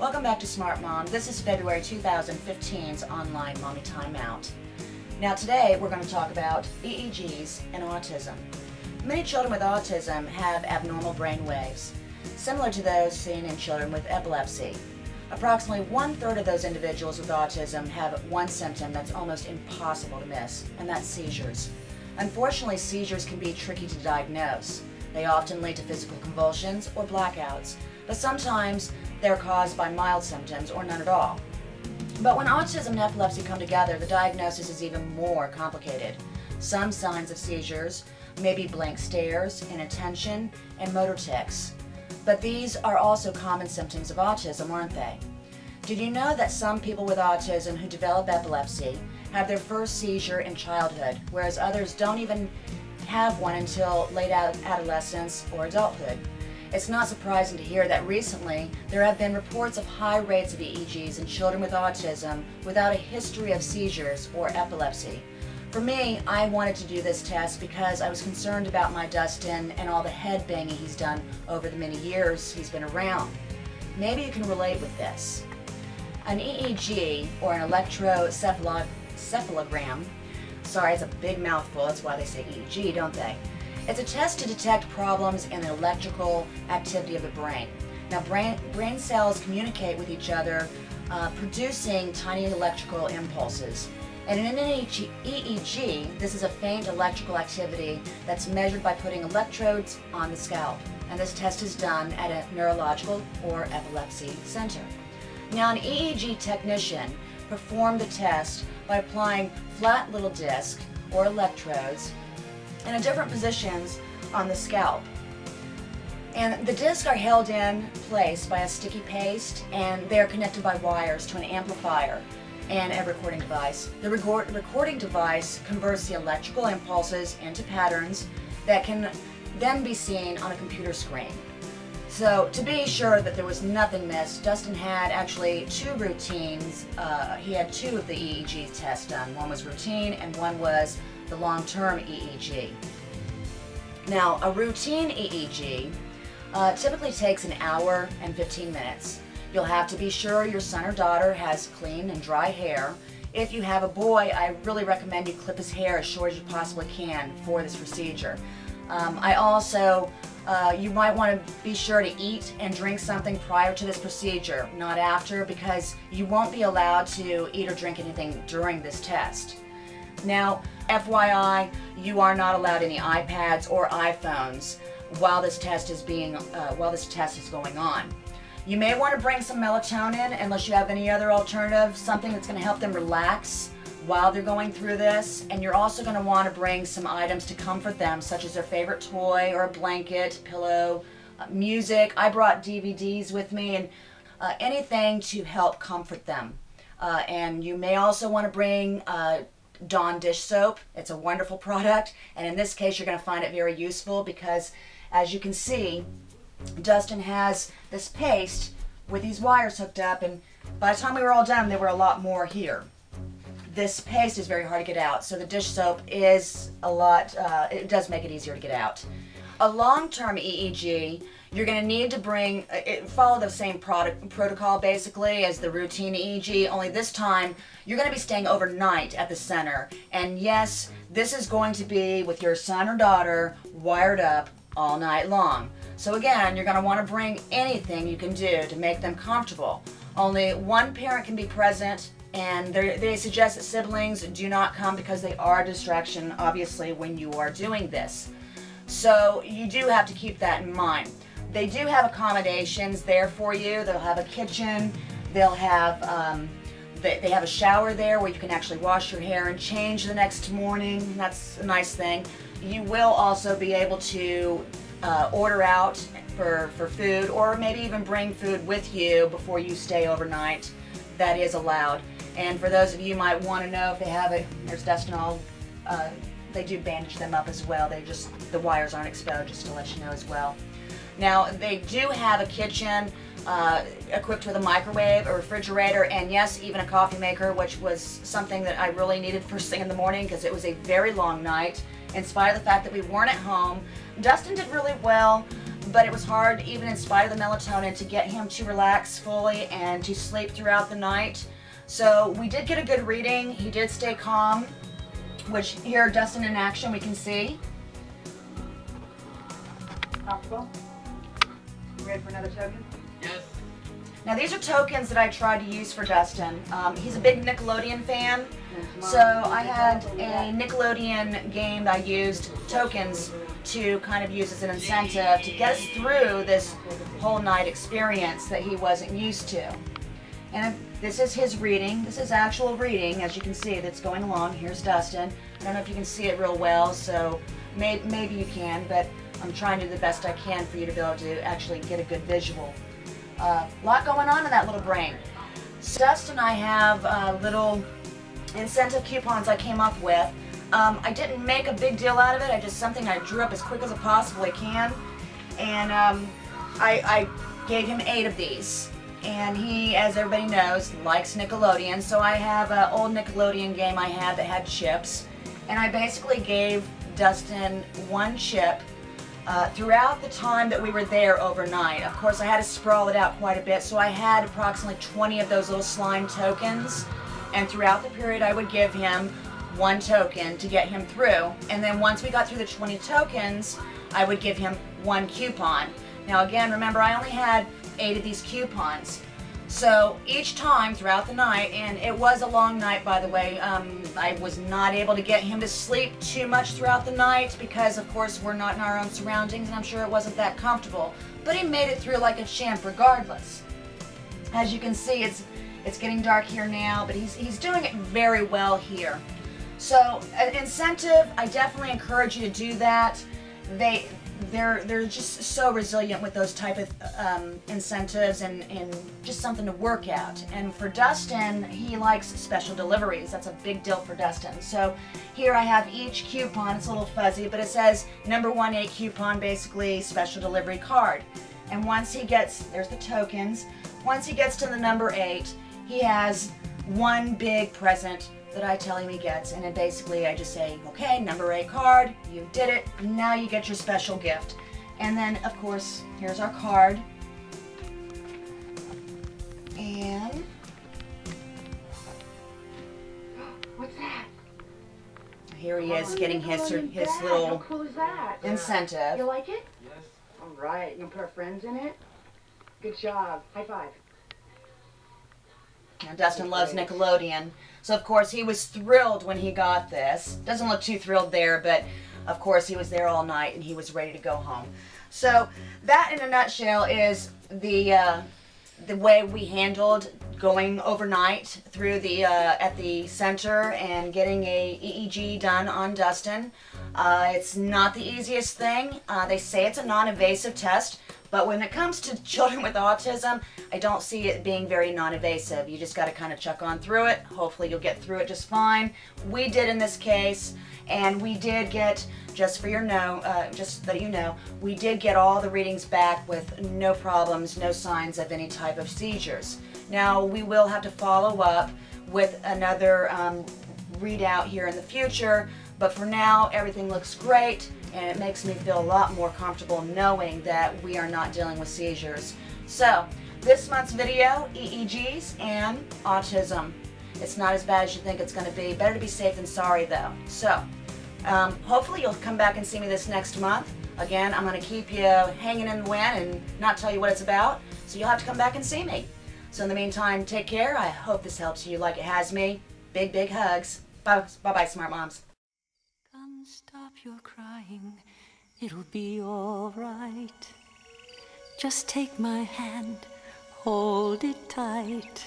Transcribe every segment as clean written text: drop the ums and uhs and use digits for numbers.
Welcome back to Smart Mom. This is February 2015's online Mommy Timeout. Now today we're going to talk about EEGs and autism. Many children with autism have abnormal brain waves, similar to those seen in children with epilepsy. Approximately 1/3 of those individuals with autism have one symptom that's almost impossible to miss, and that's seizures. Unfortunately, seizures can be tricky to diagnose. They often lead to physical convulsions or blackouts, but sometimes they're caused by mild symptoms or none at all. But when autism and epilepsy come together, the diagnosis is even more complicated. Some signs of seizures may be blank stares, inattention, and motor tics. But these are also common symptoms of autism, aren't they? Did you know that some people with autism who develop epilepsy have their first seizure in childhood, whereas others don't even have one until late adolescence or adulthood? It's not surprising to hear that recently there have been reports of high rates of EEGs in children with autism without a history of seizures or epilepsy. For me, I wanted to do this test because I was concerned about my Dustin and all the head banging he's done over the many years he's been around. Maybe you can relate with this. An EEG, or an electroencephalogram, sorry, it's a big mouthful, that's why they say EEG, don't they? It's a test to detect problems in the electrical activity of the brain. Now, brain cells communicate with each other, producing tiny electrical impulses. And in an EEG, this is a faint electrical activity that's measured by putting electrodes on the scalp. And this test is done at a neurological or epilepsy center. Now, an EEG technician performed the test by applying flat little disc or electrodes in different positions on the scalp. And the discs are held in place by a sticky paste, and they are connected by wires to an amplifier and a recording device. The recording device converts the electrical impulses into patterns that can then be seen on a computer screen. So to be sure that there was nothing missed, Dustin had actually two routines. He had two of the EEG tests done. One was routine and one was the long-term EEG. Now, a routine EEG typically takes an hour and 15 minutes. You'll have to be sure your son or daughter has clean and dry hair. If you have a boy, I really recommend you clip his hair as short as you possibly can for this procedure. You might want to be sure to eat and drink something prior to this procedure, not after, because you won't be allowed to eat or drink anything during this test. Now, FYI, you are not allowed any iPads or iPhones while this test is going on. You may want to bring some melatonin unless you have any other alternative, something that's going to help them relax while they're going through this. And you're also going to want to bring some items to comfort them, such as their favorite toy or a blanket, pillow, music. I brought DVDs with me, and anything to help comfort them. And you may also want to bring Dawn dish soap. It's a wonderful product, and in this case you're going to find it very useful because, as you can see, Dustin has this paste with these wires hooked up, and by the time we were all done there were a lot more here. This paste is very hard to get out, so the dish soap is it does make it easier to get out. A long-term EEG, you're going to need to bring, follow the same protocol basically as the routine EEG, only this time you're going to be staying overnight at the center. And yes, this is going to be with your son or daughter wired up all night long. So again, you're going to want to bring anything you can do to make them comfortable. Only one parent can be present, and they suggest that siblings do not come because they are a distraction, obviously, when you are doing this. So you do have to keep that in mind. They do have accommodations there for you. They'll have a kitchen. They'll have they have a shower there where you can actually wash your hair and change the next morning. That's a nice thing. You will also be able to order out for food, or maybe even bring food with you before you stay overnight. That is allowed. And for those of you who might want to know if they have it, there's Dustin all. They do bandage them up as well. The wires aren't exposed, just to let you know as well. Now, they do have a kitchen equipped with a microwave, a refrigerator, and yes, even a coffee maker, which was something that I really needed first thing in the morning because it was a very long night. In spite of the fact that we weren't at home, Dustin did really well. but it was hard, even in spite of the melatonin, to get him to relax fully and to sleep throughout the night. So we did get a good reading. He did stay calm, which here, Dustin in action, we can see. Comfortable? You ready for another token? Yes. Now these are tokens that I tried to use for Dustin. He's a big Nickelodeon fan, so I had a Nickelodeon game that I used tokens to kind of use as an incentive to get us through this whole night experience that he wasn't used to. And this is his reading. This is actual reading, as you can see, that's going along. Here's Dustin. I don't know if you can see it real well, so maybe you can, but I'm trying to do the best I can for you to be able to actually get a good visual. A lot going on in that little brain. So Dustin and I have little incentive coupons I came up with. I didn't make a big deal out of it. I just something I drew up as quick as I possibly can. And I gave him 8 of these. And he, as everybody knows, likes Nickelodeon. So I have an old Nickelodeon game I had that had chips. And I basically gave Dustin 1 chip throughout the time that we were there overnight. Of course, I had to sprawl it out quite a bit, so I had approximately 20 of those little slime tokens, and throughout the period I would give him 1 token to get him through, and then once we got through the 20 tokens, I would give him 1 coupon. Now again, remember, I only had 8 of these coupons. So each time throughout the night, and it was a long night, by the way, I was not able to get him to sleep too much throughout the night because, of course, we're not in our own surroundings, and I'm sure it wasn't that comfortable. But he made it through like a champ regardless. As you can see, it's getting dark here now, but he's doing it very well here. So an incentive, I definitely encourage you to do that. They're just so resilient with those type of incentives and just something to work at. And for Dustin, he likes special deliveries. That's a big deal for Dustin. So here I have each coupon. It's a little fuzzy, but it says number 1/8 coupon, basically special delivery card. And once he gets, there's the tokens, once he gets to the number 8, he has 1 big present that I tell him he gets, and then basically I just say, okay, number 8 card, you did it, now you get your special gift. And then, of course, here's our card. And what's that? here he is getting his How little cool is that? incentive. You like it? Yes. All right. You gonna put our friends in it? Good job. High five. Now Dustin loves Nickelodeon, so of course he was thrilled when he got this. Doesn't look too thrilled there, but of course he was there all night and he was ready to go home. So that, in a nutshell, is the way we handled going overnight through the at the center and getting a EEG done on Dustin. It's not the easiest thing. They say it's a non-invasive test. But when it comes to children with autism, I don't see it being very non-invasive. You just got to kind of chuck on through it. Hopefully you'll get through it just fine. We did in this case, and we did get, just so you know, we did get all the readings back with no problems, no signs of any type of seizures. Now we will have to follow up with another readout here in the future, but for now everything looks great. And it makes me feel a lot more comfortable knowing that we are not dealing with seizures. So, this month's video, EEGs and autism. It's not as bad as you think it's going to be. Better to be safe than sorry, though. So, hopefully you'll come back and see me this next month. Again, I'm going to keep you hanging in the wind and not tell you what it's about. So you'll have to come back and see me. So in the meantime, take care. I hope this helps you like it has me. Big, big hugs. Bye-bye, Smart Moms. Stop your crying, it'll be all right. Just take my hand, hold it tight.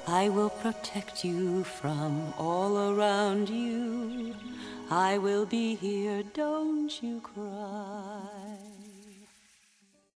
I will protect you from all around you. I will be here, don't you cry.